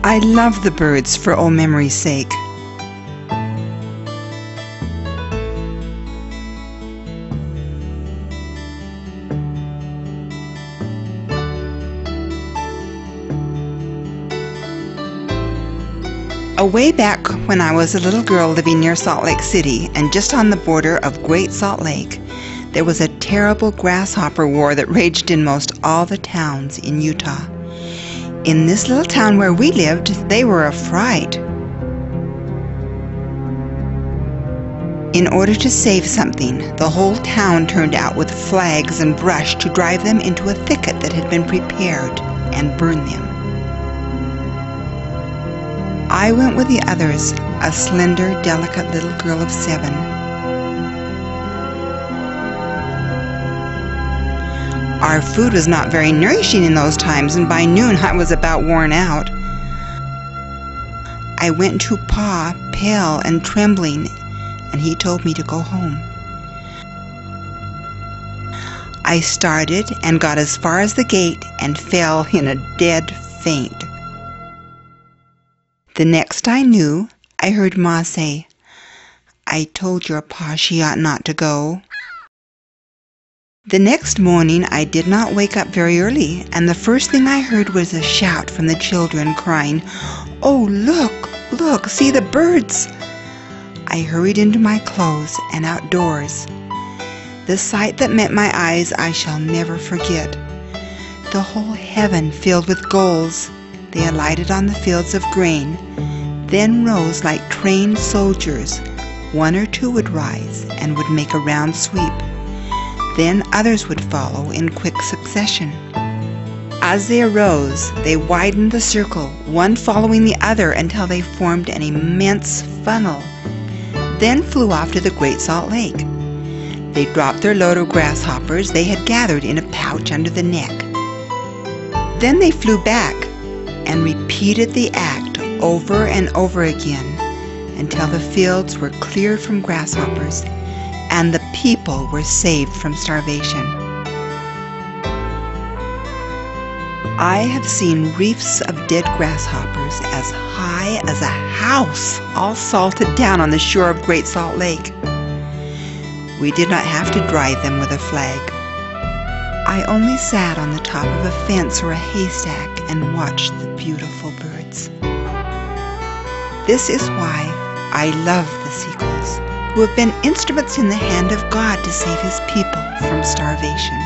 I love the birds for old memory's sake. Way back when I was a little girl living near Salt Lake City and just on the border of Great Salt Lake, there was a terrible grasshopper war that raged in most all the towns in Utah. In this little town where we lived, they were a fright. In order to save something, the whole town turned out with flags and brush to drive them into a thicket that had been prepared and burn them. I went with the others, a slender, delicate little girl of 7. Our food was not very nourishing in those times, and by noon I was about worn out. I went to Pa, pale and trembling, and he told me to go home. I started and got as far as the gate and fell in a dead faint. The next I knew, I heard Ma say, "I told your Pa she ought not to go." The next morning I did not wake up very early, and the first thing I heard was a shout from the children crying, "Oh, look, look, see the birds!" I hurried into my clothes and outdoors. The sight that met my eyes I shall never forget. The whole heaven filled with gulls. They alighted on the fields of grain, then rose like trained soldiers. 1 or 2 would rise and would make a round sweep. Then others would follow in quick succession. As they arose, they widened the circle, one following the other until they formed an immense funnel, then flew off to the Great Salt Lake. They dropped their load of grasshoppers they had gathered in a pouch under the neck. Then they flew back and repeated the act over and over again until the fields were cleared from grasshoppers and the people were saved from starvation. I have seen reefs of dead grasshoppers as high as a house, all salted down on the shore of Great Salt Lake. We did not have to drive them with a flag. I only sat on the top of a fence or a haystack and watched the beautiful birds. This is why I love the Seagulls, who have been instruments in the hand of God to save His people from starvation.